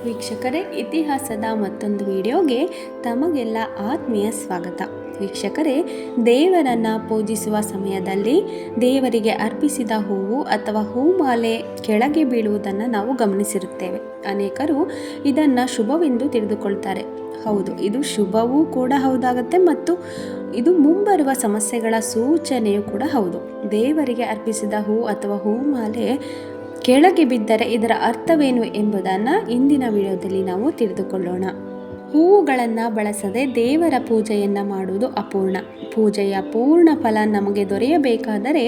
ವೀಕ್ಷಕರೇ, ಇತಿಹಾಸದ ಮತ್ತೊಂದು ವಿಡಿಯೋಗೆ ತಮಗೆಲ್ಲ ಆತ್ಮೀಯ ಸ್ವಾಗತ. ವೀಕ್ಷಕರೇ, ದೇವರನ್ನು ಪೂಜಿಸುವ ಸಮಯದಲ್ಲಿ ದೇವರಿಗೆ ಅರ್ಪಿಸಿದ ಹೂವು ಅಥವಾ ಹೂಮಾಲೆ ಕೆಳಗೆ ಬೀಳುವುದನ್ನು ನಾವು ಗಮನಿಸಿರುತ್ತೇವೆ. ಅನೇಕರು ಇದನ್ನು ಶುಭವೆಂದು ತಿಳಿದುಕೊಳ್ತಾರೆ. ಹೌದು, ಇದು ಶುಭವೂ ಕೂಡ ಹೌದಾಗುತ್ತೆ ಮತ್ತು ಇದು ಮುಂಬರುವ ಸಮಸ್ಯೆಗಳ ಸೂಚನೆಯೂ ಕೂಡ ಹೌದು. ದೇವರಿಗೆ ಅರ್ಪಿಸಿದ ಹೂ ಅಥವಾ ಹೂಮಾಲೆ ಕೆಳಗೆ ಬಿದ್ದರೆ ಇದರ ಅರ್ಥವೇನು ಎಂಬುದನ್ನು ಇಂದಿನ ವಿಡಿಯೋದಲ್ಲಿ ನಾವು ತಿಳಿದುಕೊಳ್ಳೋಣ. ಹೂವುಗಳನ್ನು ಬಳಸದೆ ದೇವರ ಪೂಜೆಯನ್ನು ಮಾಡುವುದು ಅಪೂರ್ಣ. ಪೂಜೆಯ ಪೂರ್ಣ ಫಲ ನಮಗೆ ದೊರೆಯಬೇಕಾದರೆ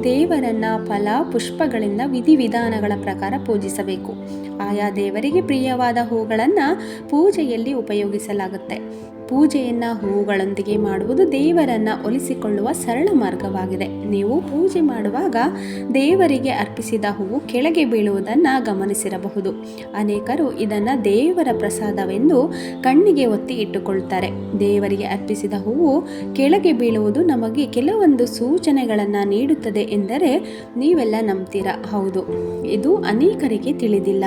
ದೇವರನ್ನು ಫಲ ಪುಷ್ಪಗಳಿಂದ ವಿಧಿವಿಧಾನಗಳ ಪ್ರಕಾರ ಪೂಜಿಸಬೇಕು. ಆಯಾ ದೇವರಿಗೆ ಪ್ರಿಯವಾದ ಹೂಗಳನ್ನು ಪೂಜೆಯಲ್ಲಿ ಉಪಯೋಗಿಸಲಾಗುತ್ತೆ. ಪೂಜೆಯನ್ನು ಹೂವುಗಳೊಂದಿಗೆ ಮಾಡುವುದು ದೇವರನ್ನು ಒಲಿಸಿಕೊಳ್ಳುವ ಸರಳ ಮಾರ್ಗವಾಗಿದೆ. ನೀವು ಪೂಜೆ ಮಾಡುವಾಗ ದೇವರಿಗೆ ಅರ್ಪಿಸಿದ ಹೂವು ಕೆಳಗೆ ಬೀಳುವುದನ್ನು ಗಮನಿಸಿರಬಹುದು. ಅನೇಕರು ಇದನ್ನು ದೇವರ ಪ್ರಸಾದವೆಂದು ಕಣ್ಣಿಗೆ ಒತ್ತಿ ಇಟ್ಟುಕೊಳ್ತಾರೆ. ದೇವರಿಗೆ ಅರ್ಪಿಸಿದ ಹೂವು ಕೆಳಗೆ ಬೀಳುವುದು ನಮಗೆ ಕೆಲವೊಂದು ಸೂಚನೆಗಳನ್ನು ನೀಡುತ್ತದೆ ಎಂದರೆ ನೀವೆಲ್ಲ ನಂಬ್ತೀರಾ? ಹೌದು, ಇದು ಅನೇಕರಿಗೆ ತಿಳಿದಿಲ್ಲ.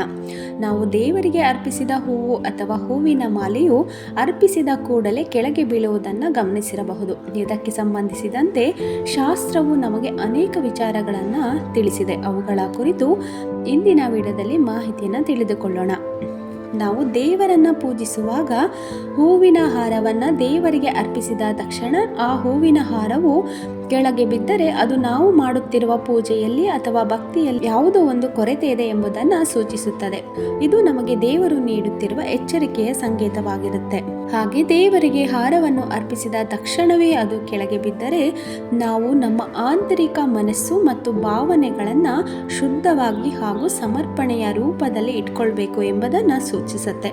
ನಾವು ದೇವರಿಗೆ ಅರ್ಪಿಸಿದ ಹೂವು ಅಥವಾ ಹೂವಿನ ಮಾಲೆಯು ಅರ್ಪಿಸಿದ ಕೂಡಲೇ ಕೆಳಗೆ ಬೀಳುವುದನ್ನು ಗಮನಿಸಿರಬಹುದು. ಇದಕ್ಕೆ ಸಂಬಂಧಿಸಿದಂತೆ ಶಾಸ್ತ್ರವು ನಮಗೆ ಅನೇಕ ವಿಚಾರಗಳನ್ನು ತಿಳಿಸಿದೆ. ಅವುಗಳ ಕುರಿತು ಇಂದಿನ ವಿಡಿಯೋದಲ್ಲಿ ಮಾಹಿತಿಯನ್ನು ತಿಳಿದುಕೊಳ್ಳೋಣ. ನಾವು ದೇವರನ್ನು ಪೂಜಿಸುವಾಗ ಹೂವಿನ ಹಾರವನ್ನು ದೇವರಿಗೆ ಅರ್ಪಿಸಿದ ತಕ್ಷಣ ಆ ಹೂವಿನ ಹಾರವು ಕೆಳಗೆ ಬಿದ್ದರೆ ಅದು ನಾವು ಮಾಡುತ್ತಿರುವ ಪೂಜೆಯಲ್ಲಿ ಅಥವಾ ಭಕ್ತಿಯಲ್ಲಿ ಯಾವುದೋ ಒಂದು ಕೊರತೆ ಇದೆ ಎಂಬುದನ್ನು ಸೂಚಿಸುತ್ತದೆ. ಇದು ನಮಗೆ ದೇವರು ನೀಡುತ್ತಿರುವ ಎಚ್ಚರಿಕೆಯ ಸಂಕೇತವಾಗಿರುತ್ತೆ. ಹಾಗೆ ದೇವರಿಗೆ ಹಾರವನ್ನು ಅರ್ಪಿಸಿದ ತಕ್ಷಣವೇ ಅದು ಕೆಳಗೆ ಬಿದ್ದರೆ ನಾವು ನಮ್ಮ ಆಂತರಿಕ ಮನಸ್ಸು ಮತ್ತು ಭಾವನೆಗಳನ್ನು ಶುದ್ಧವಾಗಿ ಹಾಗೂ ಸಮರ್ಪಣೆಯ ರೂಪದಲ್ಲಿ ಇಟ್ಕೊಳ್ಬೇಕು ಎಂಬುದನ್ನು ಸೂಚಿಸುತ್ತೆ.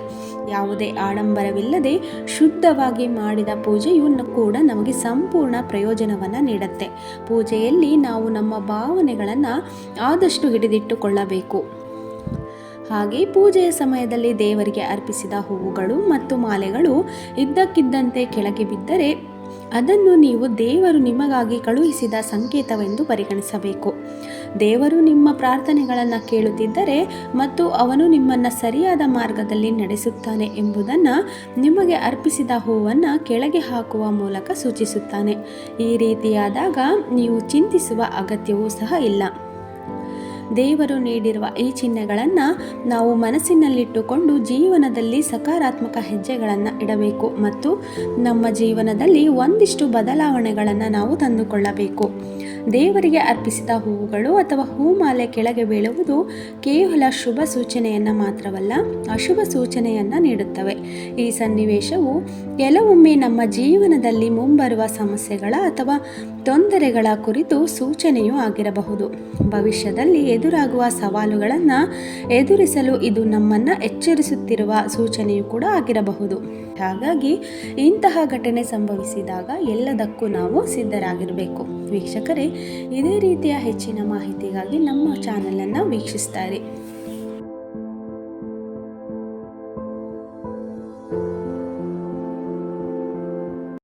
ಯಾವುದೇ ಆಡಂಬರವಿಲ್ಲದೆ ಶುದ್ಧವಾಗಿ ಮಾಡಿದ ಪೂಜೆಯು ಕೂಡ ನಮಗೆ ಸಂಪೂರ್ಣ ಪ್ರಯೋಜನವನ್ನು ನೀಡುತ್ತೆ. ಪೂಜೆಯಲ್ಲಿ ನಾವು ನಮ್ಮ ಭಾವನೆಗಳನ್ನು ಆದಷ್ಟು ಹಿಡಿದಿಟ್ಟುಕೊಳ್ಳಬೇಕು. ಹಾಗೆ ಪೂಜೆಯ ಸಮಯದಲ್ಲಿ ದೇವರಿಗೆ ಅರ್ಪಿಸಿದ ಹೂವುಗಳು ಮತ್ತು ಮಾಲೆಗಳು ಇದ್ದಕ್ಕಿದ್ದಂತೆ ಕೆಳಗೆ ಬಿದ್ದರೆ ಅದನ್ನು ನೀವು ದೇವರು ನಿಮಗಾಗಿ ಕಳುಹಿಸಿದ ಸಂಕೇತವೆಂದು ಪರಿಗಣಿಸಬೇಕು. ದೇವರು ನಿಮ್ಮ ಪ್ರಾರ್ಥನೆಗಳನ್ನು ಕೇಳುತ್ತಿದ್ದರೆ ಮತ್ತು ಅವನು ನಿಮ್ಮನ್ನು ಸರಿಯಾದ ಮಾರ್ಗದಲ್ಲಿ ನಡೆಸುತ್ತಾನೆ ಎಂಬುದನ್ನು ನಿಮಗೆ ಅರ್ಪಿಸಿದ ಹೂವನ್ನು ಕೆಳಗೆ ಹಾಕುವ ಮೂಲಕ ಸೂಚಿಸುತ್ತಾನೆ. ಈ ರೀತಿಯಾದಾಗ ನೀವು ಚಿಂತಿಸುವ ಅಗತ್ಯವೂ ಸಹ ಇಲ್ಲ. ದೇವರು ನೀಡಿರುವ ಈ ಚಿಹ್ನೆಗಳನ್ನು ನಾವು ಮನಸ್ಸಿನಲ್ಲಿಟ್ಟುಕೊಂಡು ಜೀವನದಲ್ಲಿ ಸಕಾರಾತ್ಮಕ ಹೆಜ್ಜೆಗಳನ್ನು ಇಡಬೇಕು ಮತ್ತು ನಮ್ಮ ಜೀವನದಲ್ಲಿ ಒಂದಿಷ್ಟು ಬದಲಾವಣೆಗಳನ್ನು ನಾವು ತಂದುಕೊಳ್ಳಬೇಕು. ದೇವರಿಗೆ ಅರ್ಪಿಸಿದ ಹೂವುಗಳು ಅಥವಾ ಹೂಮಾಲೆ ಕೆಳಗೆ ಬೀಳುವುದು ಕೇವಲ ಶುಭ ಸೂಚನೆಯನ್ನು ಮಾತ್ರವಲ್ಲ, ಅಶುಭ ಸೂಚನೆಯನ್ನು ನೀಡುತ್ತವೆ. ಈ ಸನ್ನಿವೇಶವು ಕೆಲವೊಮ್ಮೆ ನಮ್ಮ ಜೀವನದಲ್ಲಿ ಮುಂಬರುವ ಸಮಸ್ಯೆಗಳ ಅಥವಾ ತೊಂದರೆಗಳ ಕುರಿತು ಸೂಚನೆಯೂ ಆಗಿರಬಹುದು. ಭವಿಷ್ಯದಲ್ಲಿ ಎದುರಾಗುವ ಸವಾಲುಗಳನ್ನು ಎದುರಿಸಲು ಇದು ನಮ್ಮನ್ನು ಎಚ್ಚರಿಸುತ್ತಿರುವ ಸೂಚನೆಯೂ ಕೂಡ ಆಗಿರಬಹುದು. ಹಾಗಾಗಿ ಇಂತಹ ಘಟನೆ ಸಂಭವಿಸಿದಾಗ ಎಲ್ಲದಕ್ಕೂ ನಾವು ಸಿದ್ಧರಾಗಿರಬೇಕು. ವೀಕ್ಷಕರೇ, ಇದೇ ರೀತಿಯ ಹೆಚ್ಚಿನ ಮಾಹಿತಿಗಾಗಿ ನಮ್ಮ ಚಾನಲನ್ನು ವೀಕ್ಷಿಸ್ತಾರೆ.